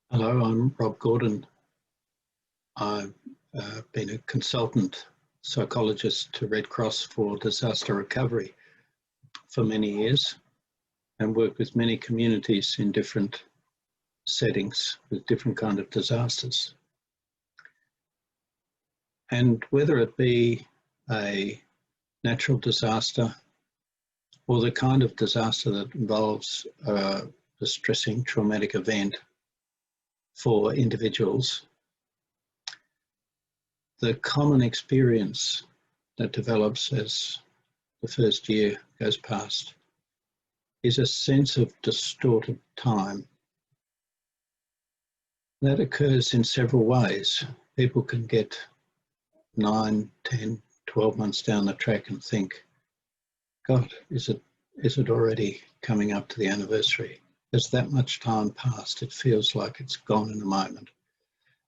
Hello, I'm Rob Gordon. I've been a consultant psychologist to Red Cross for disaster recovery for many years and worked with many communities in different settings with different kind of disasters. And whether it be a natural disaster or the kind of disaster that involves a distressing traumatic event for individuals, the common experience that develops as the first year goes past is a sense of distorted time. That occurs in several ways. People can get 9, 10, 12 months down the track and think, God, is it already coming up to the anniversary? There's that much time passed, it feels like it's gone in a moment.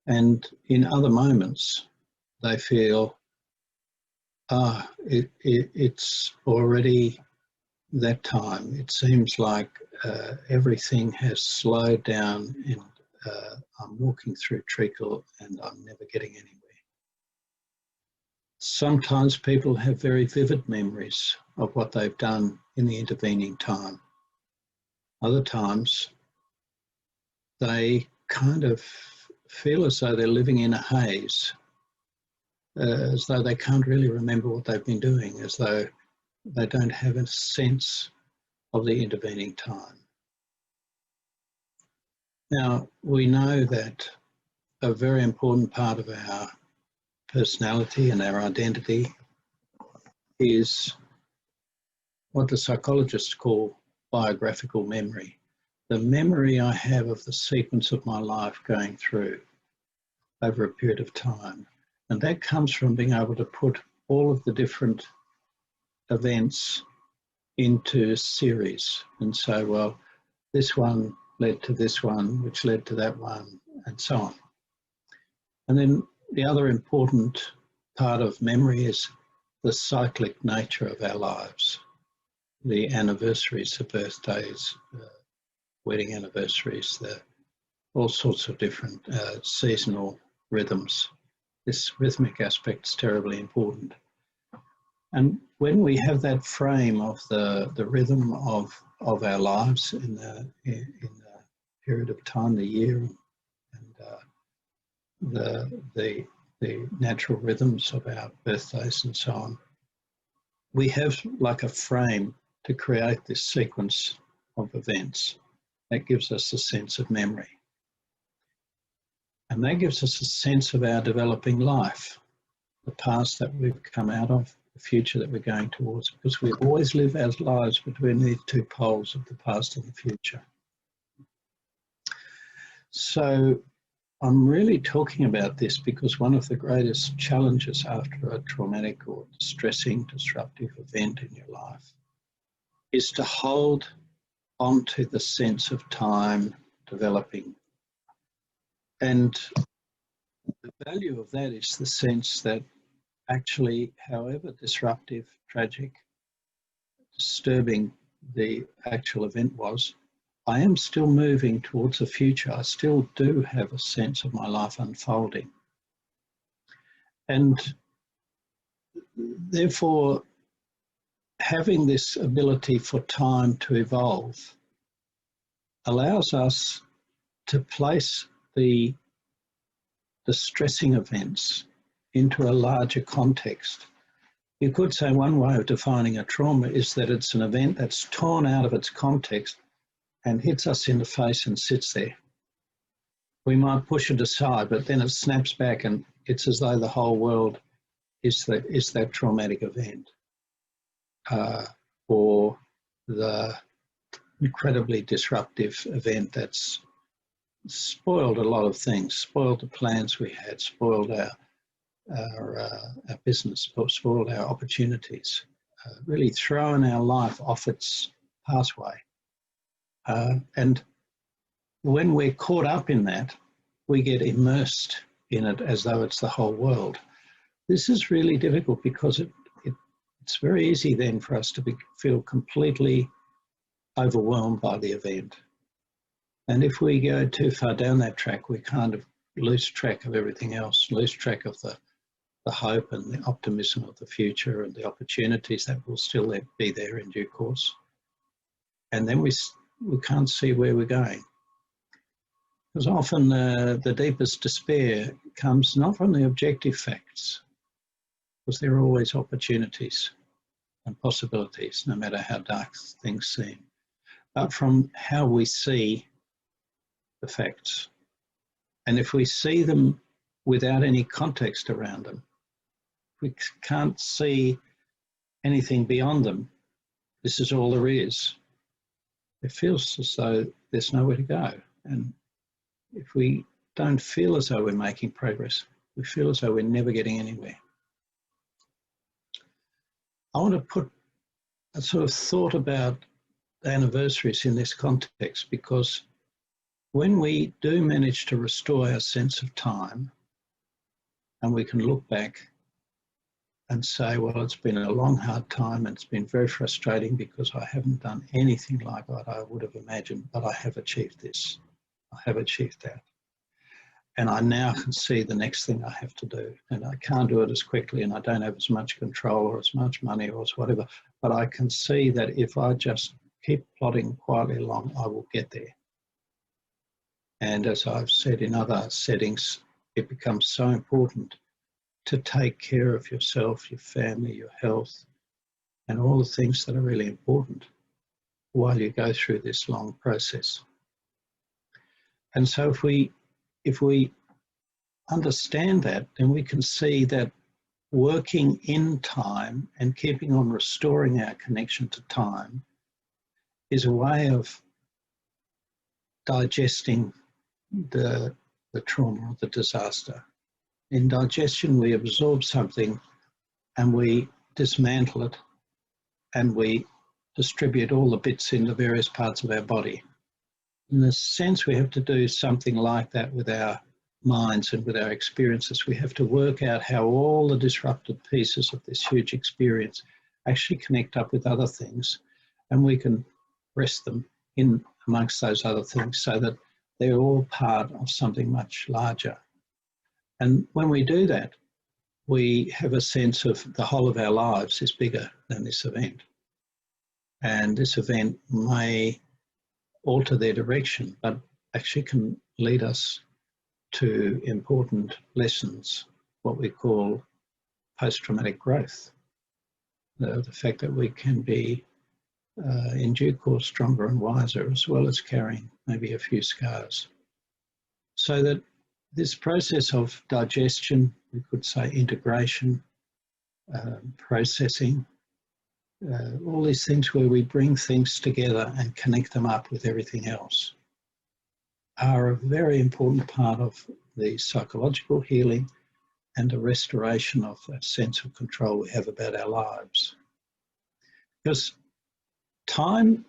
And in other moments, they feel, it's already that time. It seems like everything has slowed down and I'm walking through treacle and I'm never getting anywhere. Sometimes people have very vivid memories of what they've done in the intervening time. Other times, they kind of feel as though they're living in a haze, as though they can't really remember what they've been doing, as though they don't have a sense of the intervening time. Now, we know that a very important part of our personality and our identity is what the psychologists call biographical memory. The memory I have of the sequence of my life going through over a period of time. And that comes from being able to put all of the different events into a series and say, well, this one led to this one, which led to that one, and so on. And then the other important part of memory is the cyclic nature of our lives. The anniversaries, the birthdays, wedding anniversaries, all sorts of different seasonal rhythms. This rhythmic aspect is terribly important. And when we have that frame of the rhythm of our lives in the period of time, the year, and the natural rhythms of our birthdays and so on, we have like a frame to create this sequence of events that gives us a sense of memory. And that gives us a sense of our developing life, the past that we've come out of, the future that we're going towards, because we always live our lives between these two poles of the past and the future. So I'm really talking about this because one of the greatest challenges after a traumatic or distressing, disruptive event in your life is to hold onto the sense of time developing. And the value of that is the sense that actually, however disruptive, tragic, disturbing the actual event was, I am still moving towards the future. I still do have a sense of my life unfolding. And therefore, having this ability for time to evolve allows us to place the distressing events into a larger context. You could say one way of defining a trauma is that it's an event that's torn out of its context and hits us in the face and sits there. We might push it aside, but then it snaps back and it's as though the whole world is that traumatic event. Or the incredibly disruptive event that's spoiled a lot of things, spoiled the plans we had, spoiled our business, spoiled our opportunities, really thrown our life off its pathway. And when we're caught up in that, we get immersed in it as though it's the whole world. This is really difficult because it's very easy then for us to feel completely overwhelmed by the event. And if we go too far down that track, we kind of lose track of everything else, lose track of the hope and the optimism of the future and the opportunities that will still be there in due course. And then we can't see where we're going. Because often the deepest despair comes not from the objective facts, because there are always opportunities and possibilities, no matter how dark things seem, but from how we see the facts. And if we see them without any context around them, we can't see anything beyond them. This is all there is. It feels as though there's nowhere to go. And if we don't feel as though we're making progress, we feel as though we're never getting anywhere. I want to put a sort of thought about anniversaries in this context, because when we do manage to restore our sense of time, and we can look back and say, well, it's been a long, hard time and it's been very frustrating because I haven't done anything like what I would have imagined, but I have achieved this, I have achieved that. And I now can see the next thing I have to do. And I can't do it as quickly and I don't have as much control or as much money or as whatever, but I can see that if I just keep plodding quietly along, I will get there. And as I've said in other settings, it becomes so important to take care of yourself, your family, your health, and all the things that are really important while you go through this long process. And so if we understand that, then we can see that working in time and keeping on restoring our connection to time is a way of digesting the trauma or the disaster. In digestion, we absorb something and we dismantle it and we distribute all the bits into various parts of our body. In a sense, we have to do something like that with our minds and with our experiences. We have to work out how all the disrupted pieces of this huge experience actually connect up with other things, and we can rest them in amongst those other things so that they're all part of something much larger. And when we do that, we have a sense of the whole of our lives is bigger than this event. And this event may alter their direction, but actually can lead us to important lessons, what we call post-traumatic growth. The fact that we can be, in due course, stronger and wiser, as well as carrying maybe a few scars. So that this process of digestion, we could say integration, processing, all these things where we bring things together and connect them up with everything else, are a very important part of the psychological healing and the restoration of that sense of control we have about our lives. Because time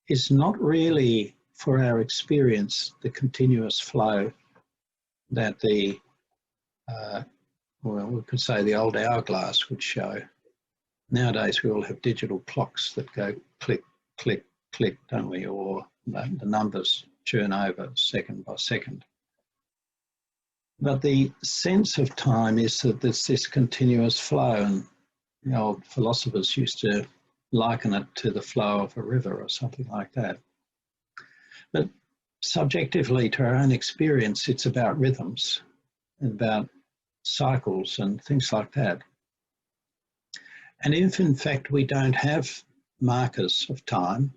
is not really, for our experience, the continuous flow that well, we could say the old hourglass would show. Nowadays we all have digital clocks that go click, click, click, don't we? Or the numbers churn over second by second. But the sense of time is that there's this continuous flow, and the old philosophers used to liken it to the flow of a river or something like that. But subjectively, to our own experience, it's about rhythms, and about cycles and things like that. And if in fact we don't have markers of time,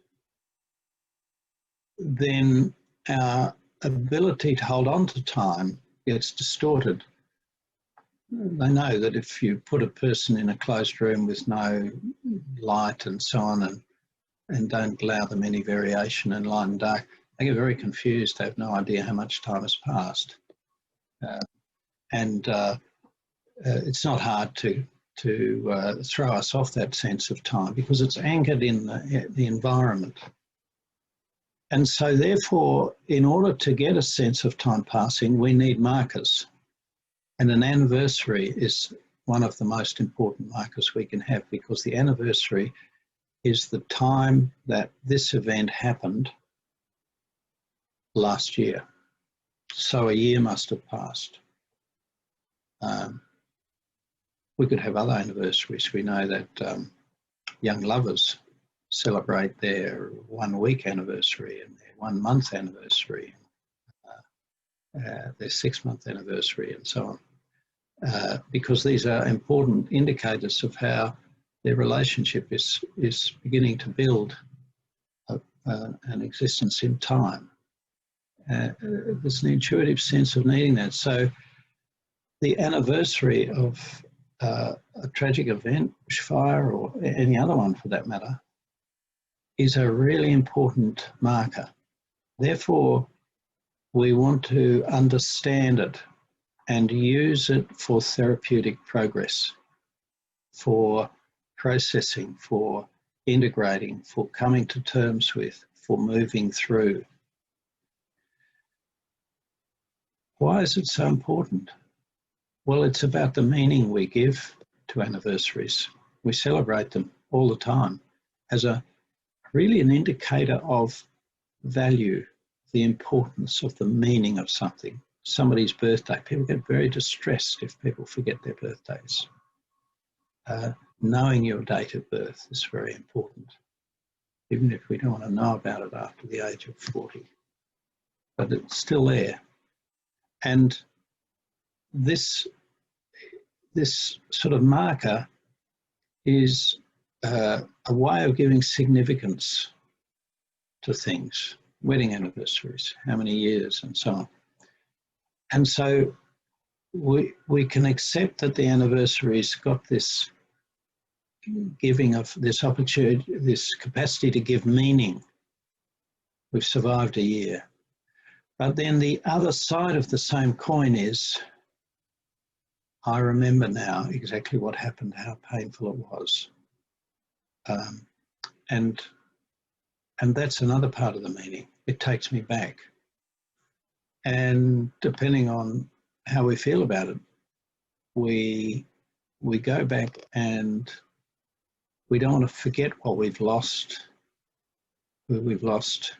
then our ability to hold on to time gets distorted. They know that if you put a person in a closed room with no light and so on, and don't allow them any variation in light and dark, they get very confused. They have no idea how much time has passed. It's not hard to throw us off that sense of time because it's anchored in the environment. And so therefore, in order to get a sense of time passing, we need markers. And an anniversary is one of the most important markers we can have, because the anniversary is the time that this event happened last year. So a year must have passed. We could have other anniversaries. We know that young lovers celebrate their 1 week anniversary and their 1 month anniversary, their 6 month anniversary, and so on, because these are important indicators of how their relationship is beginning to build an existence in time. There's an intuitive sense of needing that. So the anniversary of a tragic event, bushfire, or any other one for that matter, is a really important marker. Therefore, we want to understand it and use it for therapeutic progress, for processing, for integrating, for coming to terms with, for moving through. Why is it so important? Well, it's about the meaning we give to anniversaries. We celebrate them all the time as really an indicator of value, the importance of the meaning of something. Somebody's birthday, people get very distressed if people forget their birthdays. Knowing your date of birth is very important, even if we don't want to know about it after the age of 40. But it's still there. And this sort of marker is a way of giving significance to things, wedding anniversaries, how many years, and so on. And so we can accept that the anniversary's got this giving of this opportunity, this capacity to give meaning. We've survived a year. But then the other side of the same coin is, I remember now exactly what happened, how painful it was. And that's another part of the meaning. It takes me back. And depending on how we feel about it, we go back, and we don't want to forget what we've lost, who we've lost.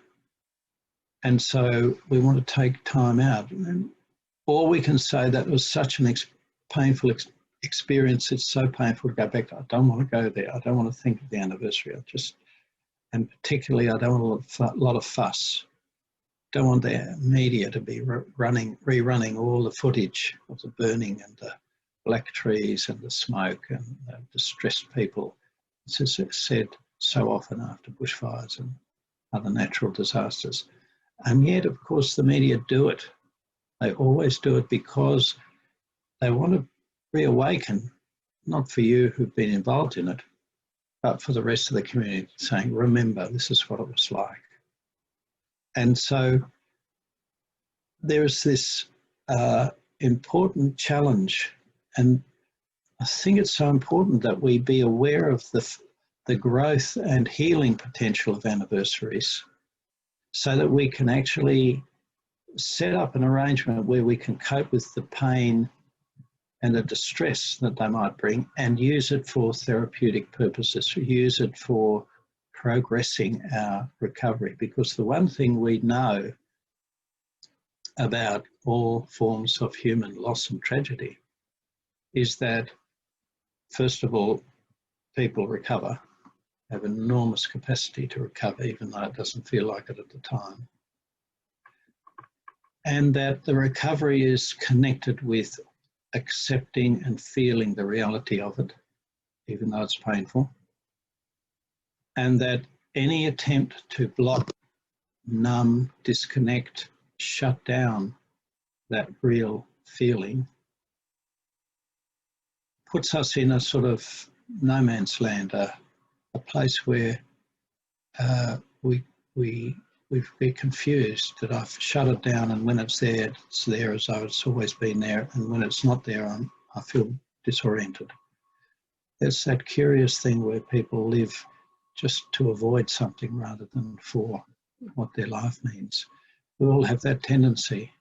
And so we want to take time out. Or we can say that was such an painful experience, it's so painful to go back. I don't want to go there. I don't want to think of the anniversary. And particularly, I don't want a lot of fuss. Don't want the media to be rerunning all the footage of the burning and the black trees and the smoke and the distressed people. It's said so often after bushfires and other natural disasters. And yet, of course, the media do it. They always do it because they want to reawaken, not for you who've been involved in it, but for the rest of the community, saying, remember, this is what it was like. And so there's this important challenge, and I think it's so important that we be aware of the growth and healing potential of anniversaries, so that we can actually set up an arrangement where we can cope with the pain and the distress that they might bring, and use it for therapeutic purposes, use it for progressing our recovery. Because the one thing we know about all forms of human loss and tragedy is that, first of all, people recover, have enormous capacity to recover, even though it doesn't feel like it at the time. And that the recovery is connected with accepting and feeling the reality of it, even though it's painful. And that any attempt to block, numb, disconnect, shut down that real feeling puts us in a sort of no man's land, a place where we're confused, that I've shut it down, and when it's there as though it's always been there, and when it's not there, I feel disoriented. There's that curious thing where people live just to avoid something rather than for what their life means. We all have that tendency.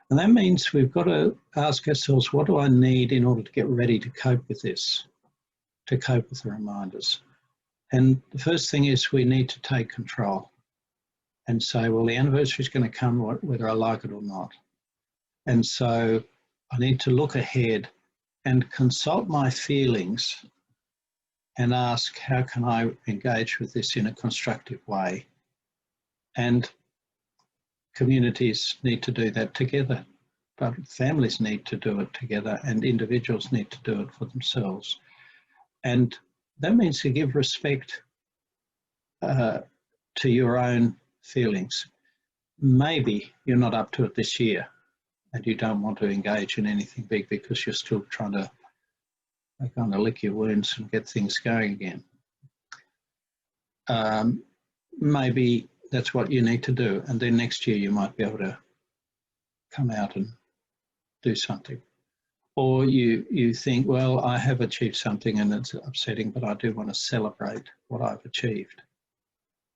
And that means we've got to ask ourselves, what do I need in order to get ready to cope with this, to cope with the reminders? And the first thing is we need to take control. and say, well, the anniversary is going to come whether I like it or not. And so I need to look ahead and consult my feelings and ask, how can I engage with this in a constructive way? And communities need to do that together, but families need to do it together, and individuals need to do it for themselves. And that means to give respect to your own feelings. Maybe you're not up to it this year and you don't want to engage in anything big because you're still trying to kind of lick your wounds and get things going again. Maybe that's what you need to do, and then next year you might be able to come out and do something. Or you think, well, I have achieved something and it's upsetting, but I do want to celebrate what I've achieved.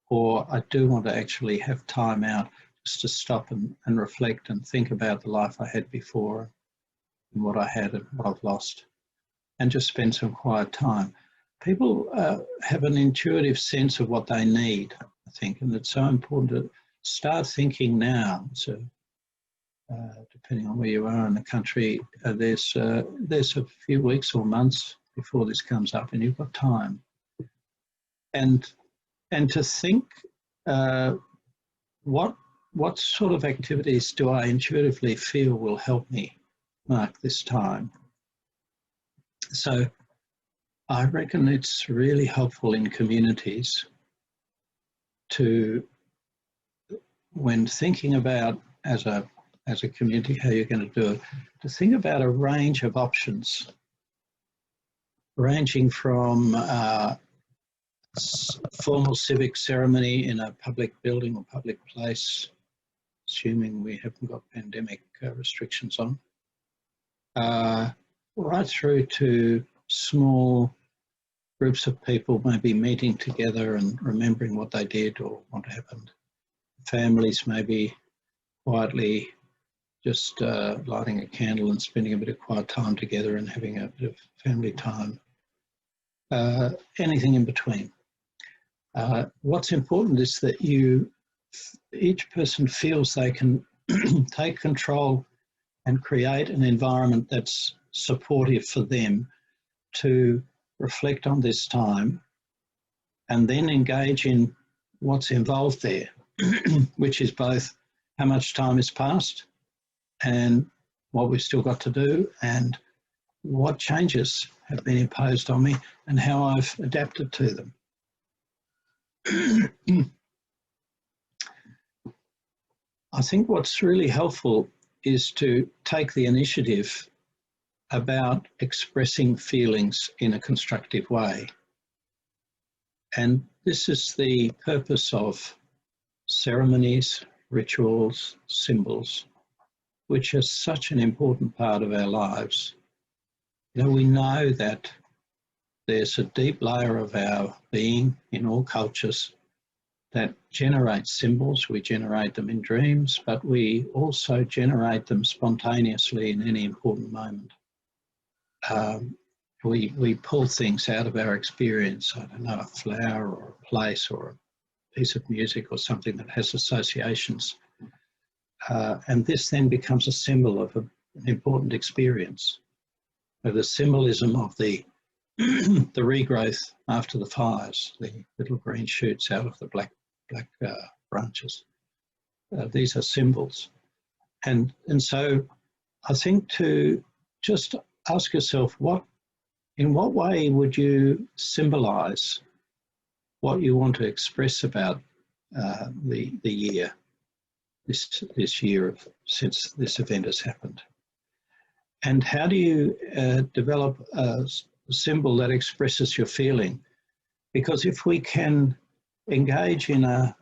Or I do want to actually have time out just to stop and reflect and think about the life I had before and what I had and what I've lost, and just spend some quiet time. People have an intuitive sense of what they need, I think, and it's so important to start thinking now. So depending on where you are in the country, there's a few weeks or months before this comes up, and you've got time. And to think, what sort of activities do I intuitively feel will help me mark this time? So I reckon it's really helpful in communities to, when thinking about as a community how you're going to do it, to think about a range of options, ranging from formal civic ceremony in a public building or public place, assuming we haven't got pandemic restrictions on, right through to small groups of people maybe meeting together and remembering what they did or what happened. Families maybe quietly just lighting a candle and spending a bit of quiet time together and having a bit of family time. Anything in between. What's important is that each person feels they can take control and create an environment that's supportive for them to reflect on this time and then engage in what's involved there, which is both how much time has passed and what we've still got to do and what changes have been imposed on me and how I've adapted to them. I think what's really helpful is to take the initiative about expressing feelings in a constructive way. And this is the purpose of ceremonies, rituals, symbols, which are such an important part of our lives. You know, we know that there's a deep layer of our being in all cultures that generates symbols. We generate them in dreams, but we also generate them spontaneously in any important moment. We pull things out of our experience, I don't know, a flower or a place or a piece of music or something that has associations. And this then becomes a symbol of an important experience. The symbolism of the regrowth after the fires, the little green shoots out of the black branches. These are symbols. And so I think to just ask yourself, in what way would you symbolize what you want to express about the year, this year since this event has happened? And how do you develop a symbol that expresses your feeling? Because if we can engage in a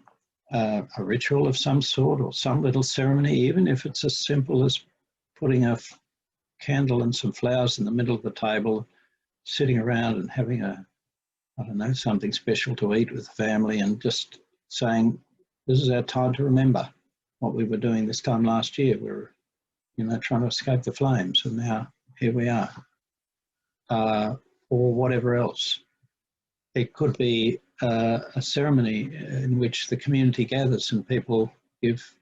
ritual of some sort or some little ceremony, even if it's as simple as putting a candle and some flowers in the middle of the table, sitting around and having I don't know, something special to eat with the family and just saying, this is our time to remember what we were doing this time last year. We were, trying to escape the flames, and now here we are. Or whatever else. It could be a ceremony in which the community gathers and people give,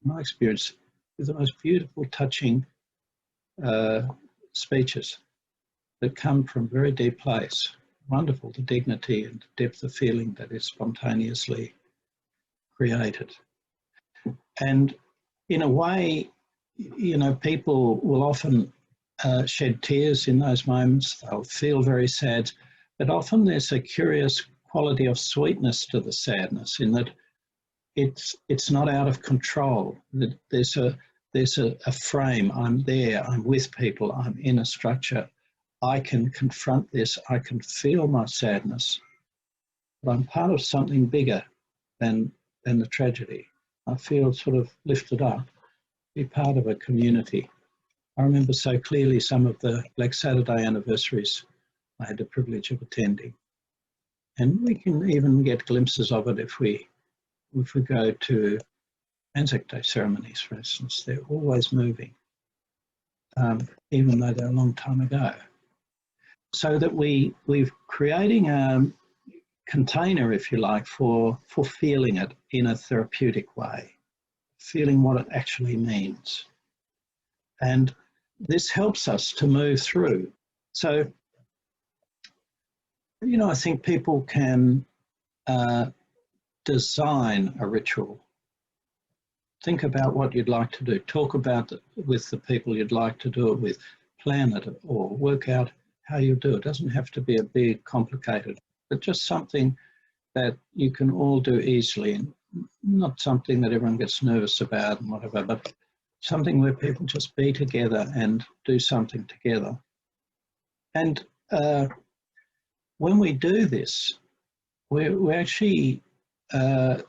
in my experience, the most beautiful, touching speeches that come from a very deep place. Wonderful, the dignity and depth of feeling that is spontaneously created. And in a way, you know, people will often shed tears in those moments. They'll feel very sad, but often there's a curious quality of sweetness to the sadness in that it's not out of control. That there's a frame. I'm there. I'm with people. I'm in a structure. I can confront this. I can feel my sadness, but I'm part of something bigger than the tragedy. I feel sort of lifted up, be part of a community. I remember so clearly some of the Black Saturday anniversaries I had the privilege of attending. And we can even get glimpses of it if we go to Anzac Day ceremonies, for instance. They're always moving, even though they're a long time ago. So that we're creating a container, if you like, for feeling it in a therapeutic way, feeling what it actually means. And this helps us to move through. So, you know, I think people can design a ritual. Think about what you'd like to do. Talk about it with the people you'd like to do it with. Plan it or work out how you do it. It doesn't have to be a big, complicated, but just something that you can all do easily, and not something that everyone gets nervous about and whatever, but something where people just be together and do something together. And when we do this, we actually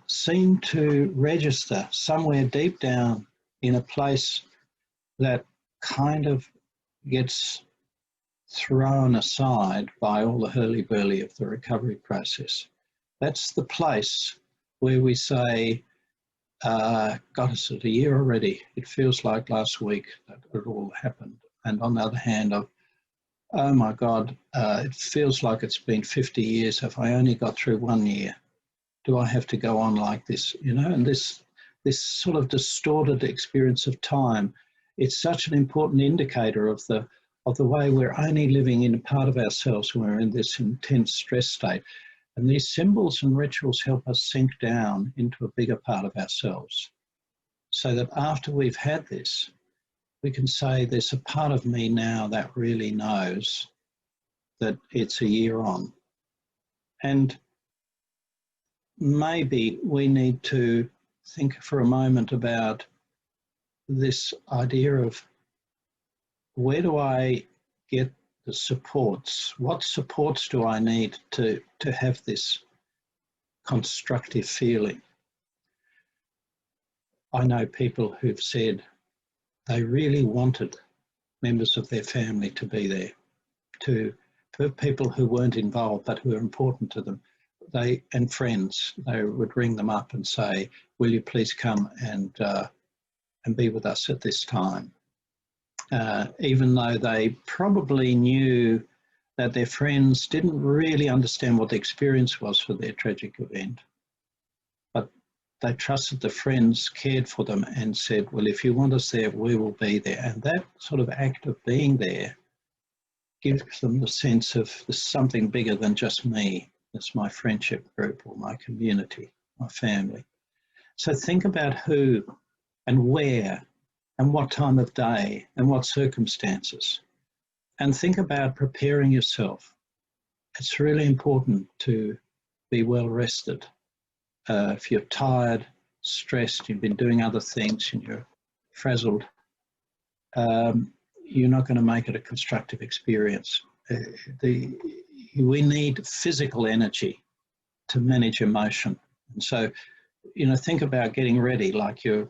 seem to register somewhere deep down in a place that kind of gets thrown aside by all the hurly-burly of the recovery process. That's the place where we say, God, it's a year already. It feels like last week that it all happened. And on the other hand, oh my God, it feels like it's been 50 years. Have I only got through 1 year? Do I have to go on like this? You know, and this sort of distorted experience of time, it's such an important indicator of the way we're only living in a part of ourselves when we're in this intense stress state. And these symbols and rituals help us sink down into a bigger part of ourselves, so that after we've had this, we can say there's a part of me now that really knows that it's a year on. And maybe we need to think for a moment about this idea of, where do I get the supports? What supports do I need to have this constructive feeling? I know people who've said they really wanted members of their family to be there, for people who weren't involved but who were important to them. And friends, they would ring them up and say, will you please come and be with us at this time? Even though they probably knew that their friends didn't really understand what the experience was for their tragic event. But they trusted the friends, cared for them and said, well, if you want us there, we will be there. And that sort of act of being there gives them the sense of there's something bigger than just me. It's my friendship group or my community, my family. So think about who and where and what time of day and what circumstances. And think about preparing yourself. It's really important to be well rested. If you're tired, stressed, you've been doing other things and you're frazzled, you're not going to make it a constructive experience. We need physical energy to manage emotion. And so, you know, think about getting ready like you're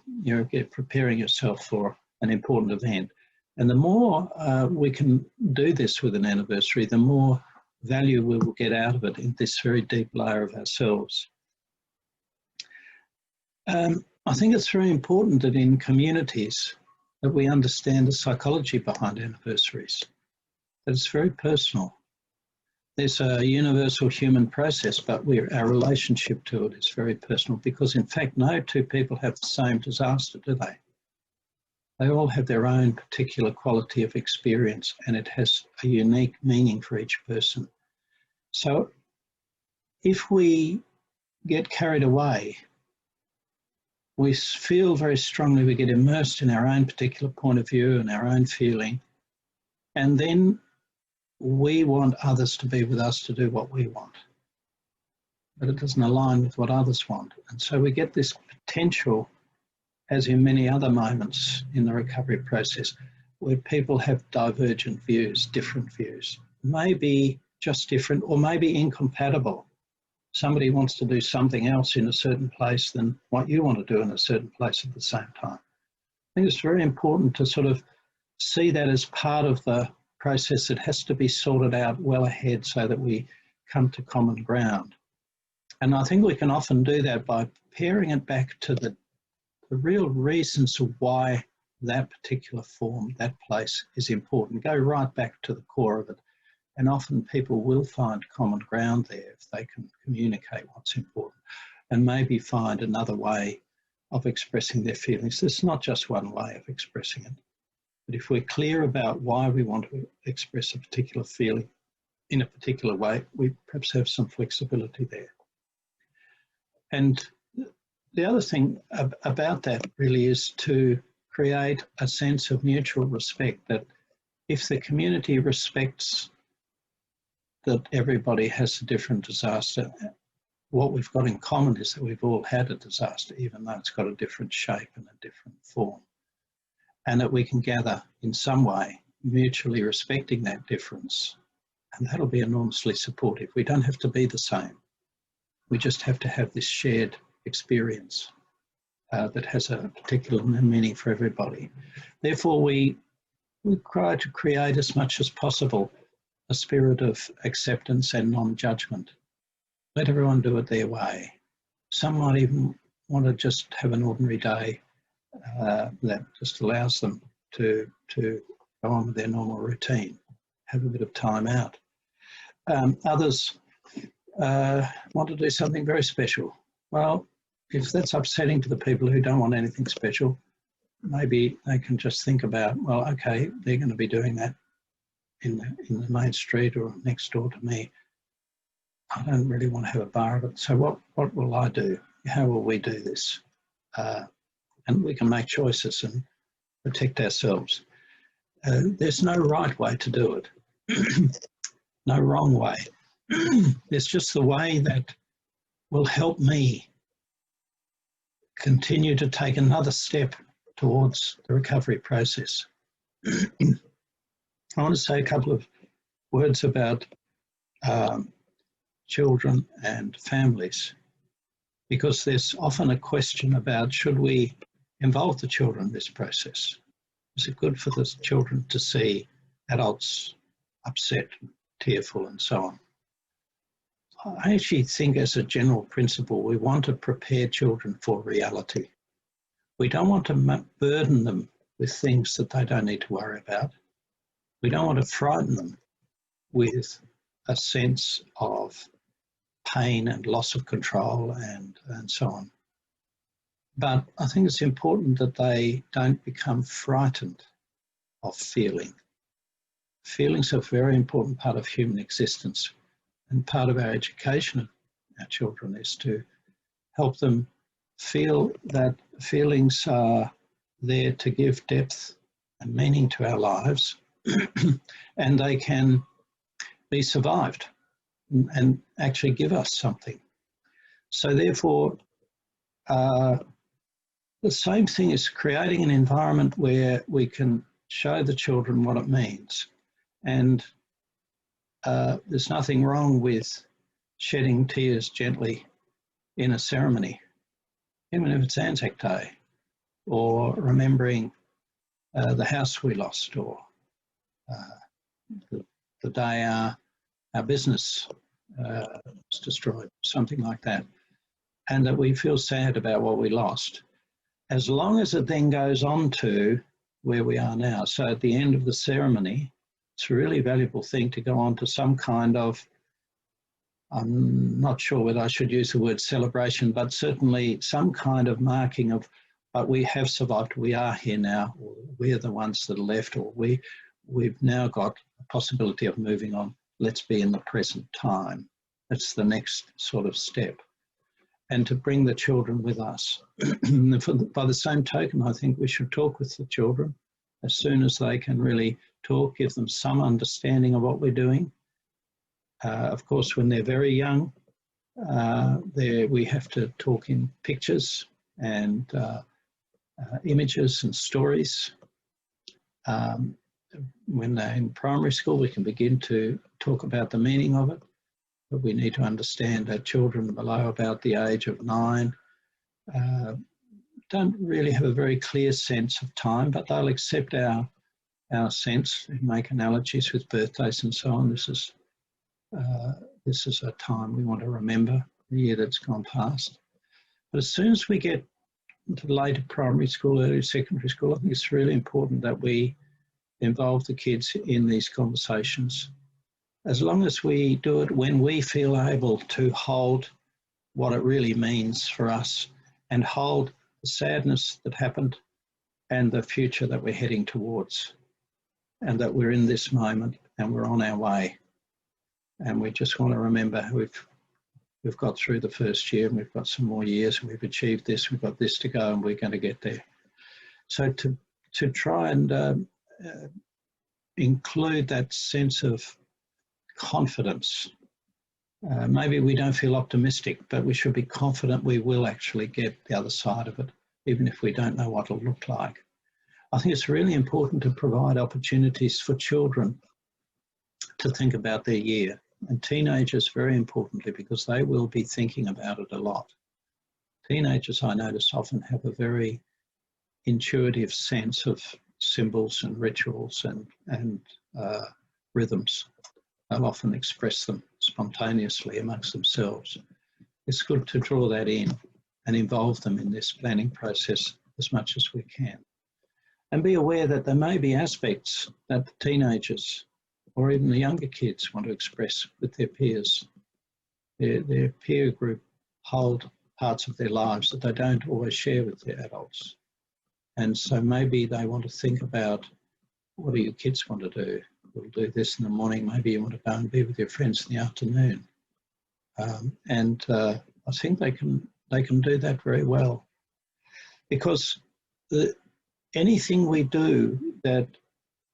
preparing yourself for an important event. And the more we can do this with an anniversary, the more value we will get out of it in this very deep layer of ourselves. I think it's very important that in communities that we understand the psychology behind anniversaries, that it's very personal. there's a universal human process, but our relationship to it is very personal, because in fact no two people have the same disaster, do they? They all have their own particular quality of experience, and it has a unique meaning for each person. So if we get carried away, we feel very strongly, we get immersed in our own particular point of view and our own feeling, and then we want others to be with us to do what we want, but it doesn't align with what others want. And so we get this potential, as in many other moments in the recovery process, where people have divergent views, different views, maybe just different or maybe incompatible. Somebody wants to do something else in a certain place than what you want to do in a certain place at the same time. I think it's very important to sort of see that as part of the process that has to be sorted out well ahead so that we come to common ground. And I think we can often do that by paring it back to the real reasons of why that particular form, that place is important. Go right back to the core of it. And often people will find common ground there if they can communicate what's important and maybe find another way of expressing their feelings. There's not just one way of expressing it. But if we're clear about why we want to express a particular feeling in a particular way, we perhaps have some flexibility there. And the other thing about that really is to create a sense of mutual respect, that if the community respects that everybody has a different disaster, what we've got in common is that we've all had a disaster, even though it's got a different shape and a different form. And that we can gather in some way, mutually respecting that difference. And that'll be enormously supportive. We don't have to be the same. We just have to have this shared experience that has a particular meaning for everybody. Therefore, we try to create as much as possible a spirit of acceptance and non-judgment. Let everyone do it their way. Some might even want to just have an ordinary day that just allows them to go on with their normal routine, have a bit of time out. Others want to do something very special. Well, if that's upsetting to the people who don't want anything special, maybe they can just think about, well, okay, they're going to be doing that in the main street or next door to me. I don't really want to have a bar of it. So what will I do? How will we do this? And we can make choices and protect ourselves. There's no right way to do it, no wrong way. There's just the way that will help me continue to take another step towards the recovery process. I want to say a couple of words about children and families, because there's often a question about, should we involve the children in this process? Is it good for the children to see adults upset, tearful, and so on? I actually think, as a general principle, we want to prepare children for reality. We don't want to burden them with things that they don't need to worry about. We don't want to frighten them with a sense of pain and loss of control and so on. But I think it's important that they don't become frightened of feeling. Feelings are a very important part of human existence, and part of our education of our children is to help them feel that feelings are there to give depth and meaning to our lives, and they can be survived and actually give us something. So therefore, the same thing is creating an environment where we can show the children what it means. And there's nothing wrong with shedding tears gently in a ceremony, even if it's Anzac Day, or remembering the house we lost, or the day our business was destroyed, something like that, and that we feel sad about what we lost, as long as it then goes on to where we are now. So at the end of the ceremony, it's a really valuable thing to go on to some kind of I'm not sure whether I should use the word celebration, but certainly some kind of marking of, but we have survived, we are here now, or we're the ones that are left, or we've now got a possibility of moving on. Let's be in the present time. That's the next sort of step. And to bring the children with us. By the same token, I think we should talk with the children as soon as they can really talk, give them some understanding of what we're doing. Of course, when they're very young, we have to talk in pictures and images and stories. When they're in primary school, we can begin to talk about the meaning of it, but we need to understand that children below about the age of 9 don't really have a very clear sense of time, but they'll accept our sense, make analogies with birthdays and so on. This is a time we want to remember, the year that's gone past. But as soon as we get into later primary school, early secondary school, I think it's really important that we involve the kids in these conversations. As long as we do it when we feel able to hold what it really means for us and hold the sadness that happened and the future that we're heading towards, and that we're in this moment and we're on our way. And we just want to remember we've got through the first year and we've got some more years and we've achieved this, we've got this to go and we're going to get there. So to try and include that sense of confidence. Maybe we don't feel optimistic, but we should be confident we will actually get the other side of it, even if we don't know what it'll look like. I think it's really important to provide opportunities for children to think about their year, and teenagers very importantly, because they will be thinking about it a lot. Teenagers, I notice, often have a very intuitive sense of symbols and rituals and rhythms. They'll often express them spontaneously amongst themselves. It's good to draw that in and involve them in this planning process as much as we can. And be aware that there may be aspects that the teenagers or even the younger kids want to express with their peers. Their peer group hold parts of their lives that they don't always share with their adults. And so maybe they want to think about, what do your kids want to do? We'll do this in the morning. Maybe you want to go and be with your friends in the afternoon. I think they can do that very well, because anything we do that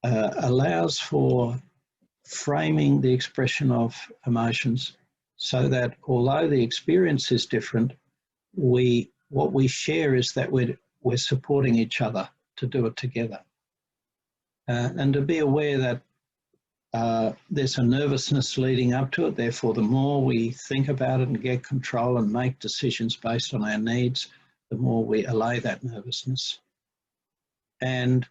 allows for framing the expression of emotions, so that although the experience is different, what we share is that we're supporting each other to do it together. And to be aware that there's a nervousness leading up to it, therefore the more we think about it and get control and make decisions based on our needs, the more we allay that nervousness. And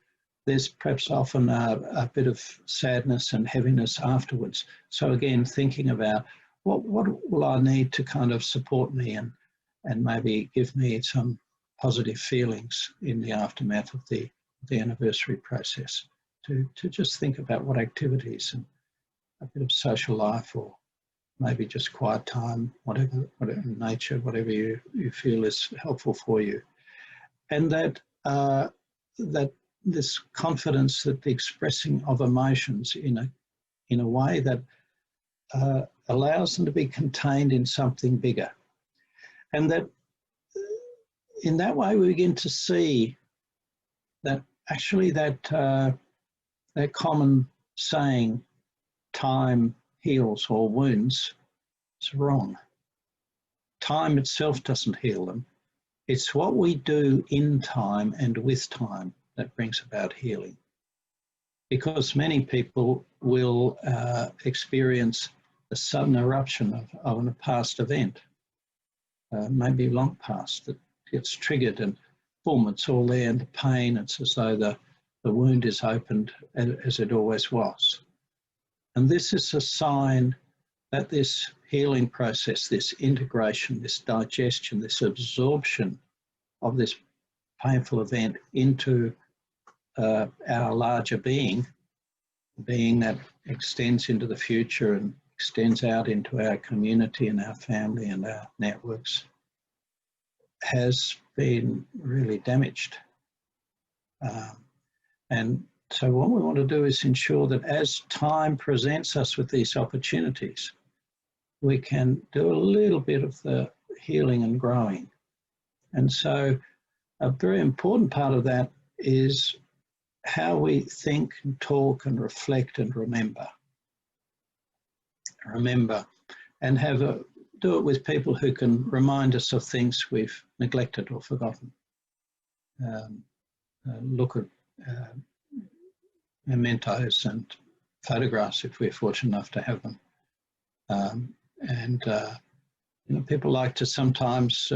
there's perhaps often a bit of sadness and heaviness afterwards. So again, thinking about what will I need to kind of support me and maybe give me some positive feelings in the aftermath of the anniversary process. To just think about what activities and a bit of social life, or maybe just quiet time, whatever nature, whatever you feel is helpful for you. And that this confidence that the expressing of emotions in a way that allows them to be contained in something bigger. And that in that way we begin to see that actually that common saying, time heals all wounds, is wrong. Time itself doesn't heal them. It's what we do in time and with time that brings about healing. Because many people will experience a sudden eruption of a past event, maybe long past, that gets triggered and boom, it's all there, and the pain, it's as though the wound is opened as it always was. And this is a sign that this healing process, this integration, this digestion, this absorption of this painful event into our larger being that extends into the future and extends out into our community and our family and our networks has been really damaged. And so what we want to do is ensure that as time presents us with these opportunities, we can do a little bit of the healing and growing. And so a very important part of that is how we think and talk and reflect and remember. And do it with people who can remind us of things we've neglected or forgotten. Look at mementos and photographs if we're fortunate enough to have them. You know, people like to sometimes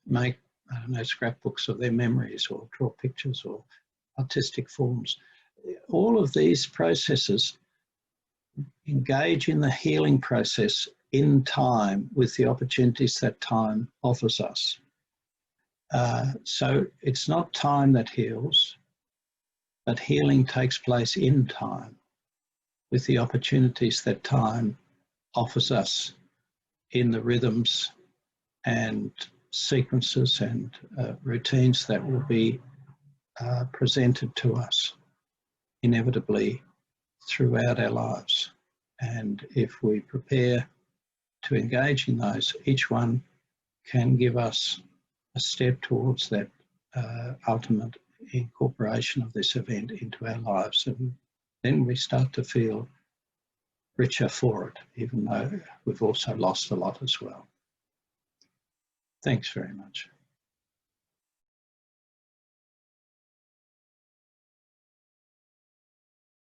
make, I don't know, scrapbooks of their memories or draw pictures or artistic forms. All of these processes engage in the healing process in time with the opportunities that time offers us. So it's not time that heals, but healing takes place in time with the opportunities that time offers us in the rhythms and sequences and routines that will be presented to us inevitably throughout our lives. And if we prepare to engage in those, each one can give us a step towards that ultimate incorporation of this event into our lives. And then we start to feel richer for it, even though we've also lost a lot as well. Thanks very much.